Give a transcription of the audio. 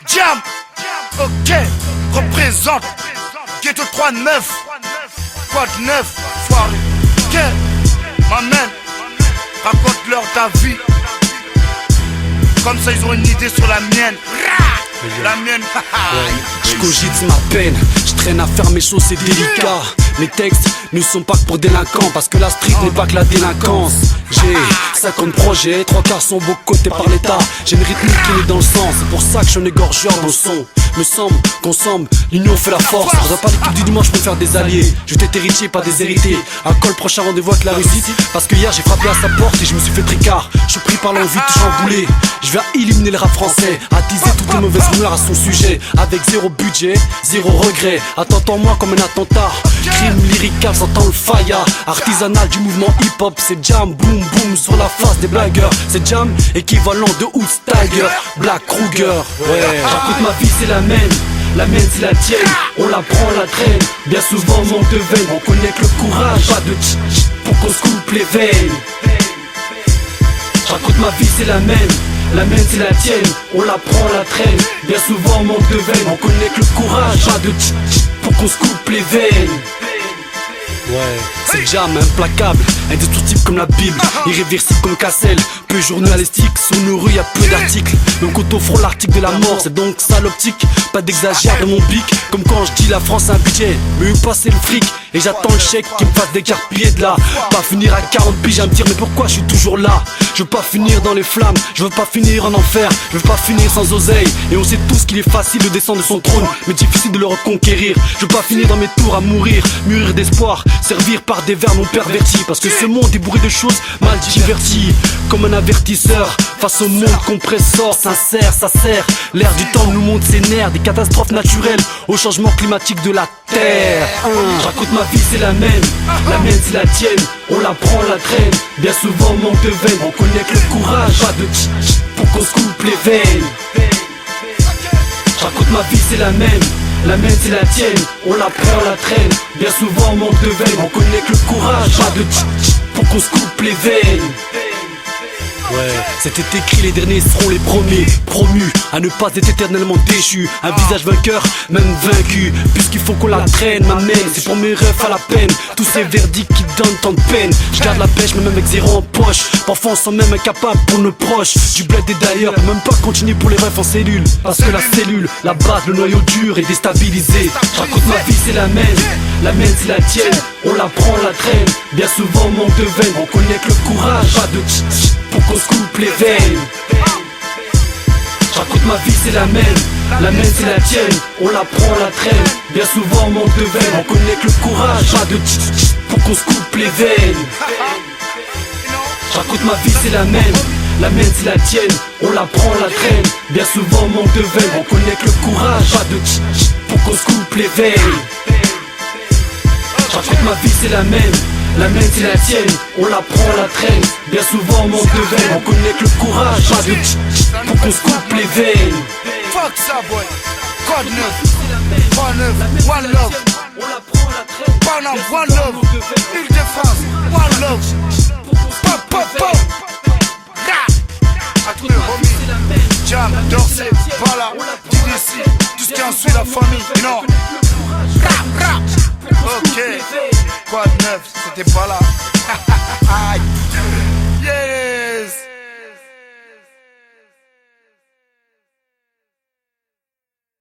Jam, ok, représente Ghetto 3-9, Quad 9, foiré. Ok, m'amène, raconte-leur ta vie. Comme ça ils ont une idée sur la mienne. La mienne. Je cogite ma peine, je traîne à faire mes choses, c'est délicat. Mes textes ne sont pas que pour délinquants, parce que la street n'est pas que la délinquance. J'ai 50 projets, 3 quarts sont boycottés par l'état. J'ai une rythmique qui est dans le sang, c'est pour ça que je suis un égorgeur dans le son. Me semble qu'ensemble, l'union fait la force. Je vois pas l'équipe du dimanche me faire des alliés. Je t'ai héritier, pas des hérités. À quoi le prochain rendez-vous avec la Russie? Parce que hier j'ai frappé à sa porte et je me suis fait tricard. Je suis pris par l'envie de chambouler. Je viens éliminer le rap français, attiser toutes les mauvaises rumeurs à son sujet. Avec zéro budget, zéro regret. Attends-moi comme un attentat. Crime lyrical, s'entend le faya. Artisanal du mouvement hip-hop, c'est jam, boom boom sur la face des blagueurs. C'est jam équivalent de Hoots Tiger, Black Kruger. Ouais, j'écoute ma vie, c'est la mienne c'est la tienne. On la prend, la traîne. Bien souvent manque de veine. On connaît que le courage, pas de tch pour qu'on se coupe les veines. J'écoute ma vie, c'est la mienne c'est la tienne. On la prend, la traîne. Bien souvent manque de veine. On connaît que le courage, pas de tch pour qu'on se coupe les veines. Ouais, c'est jam, implacable, indestructible comme la Bible, irréversible comme Cassel, peu journalistique, sur nos rues y'a peu d'articles. Donc quand on frôle l'article de la mort, c'est donc ça l'optique. Pas d'exagère de mon bic, comme quand je dis la France a un budget. Mais où passer le fric, et j'attends le chèque qui me fasse décarpiller de là. Pas finir à 40 piges à me dire mais pourquoi je suis toujours là. Je veux pas finir dans les flammes, je veux pas finir en enfer, je veux pas finir sans oseille. Et on sait tous qu'il est facile de descendre de son trône, mais difficile de le reconquérir. Je veux pas finir dans mes tours à mourir, mûrir d'espoir, servir par des vers non pervertis. Parce que ce monde est bourré de choses mal diverties. Comme un avertisseur face au monde compresseur. Sincère, ça sert. L'air du temps nous montre ses nerfs. Des catastrophes naturelles au changement climatique de la terre. J'écoute ma vie, c'est la mienne c'est la tienne. On la prend, la traîne. Bien souvent manque de veine. On connaît que le courage, pas de tch pour qu'on se coupe les veines. J'écoute ma vie, c'est la mienne c'est la tienne. On la prend, la traîne. Bien souvent manque de veine. On connaît que le courage, pas de tch pour qu'on se coupe les veines. Ouais, c'était écrit, les derniers seront les premiers. Promus à ne pas être éternellement déchus. Un visage vainqueur, même vaincu. Puisqu'il faut qu'on la traîne, ma mène. C'est pour mes refs à la peine. Tous ces verdicts qui donnent tant de peine. Je garde la pêche, mais même avec zéro en poche. Parfois on sent même incapable pour nos proches. Du bled et d'ailleurs, peut même pas continuer pour les refs en cellule. Parce que la cellule, la base, le noyau dur est déstabilisé. J'écoute ma vie, c'est la mienne c'est la tienne. On la prend, la traîne. Bien souvent manque de veine. On connaît que le courage, pas de tch pour qu'on se coupe les veines. J'écoute ma vie, c'est la mienne c'est la tienne. On la prend, la traîne. Bien souvent manque de veine. On connaît que le courage, pas de tch pour qu'on se coupe les veines. J'écoute ma vie, c'est la mienne c'est la tienne. On la prend, la traîne. Bien souvent manque de veine. On connaît que le courage, pas de tch pour qu'on se coupe les veines. J'écoute ma vie, c'est la mienne c'est la tienne. On la prend, la traîne. Bien souvent manque de veine. On connaît que le courage, pas de tch pour qu'on se coupe les veines. Fuck ça boy. Code 9, 3-9, one love. Panam, one love. Île-de-France, one love. Pop, pop, pop. À tous les homies. Jam, Dorsey, Bala, DDC. Tout ce qui en suit la famille, non. Rap, rap. Ok, Quad 9, c'était pas là.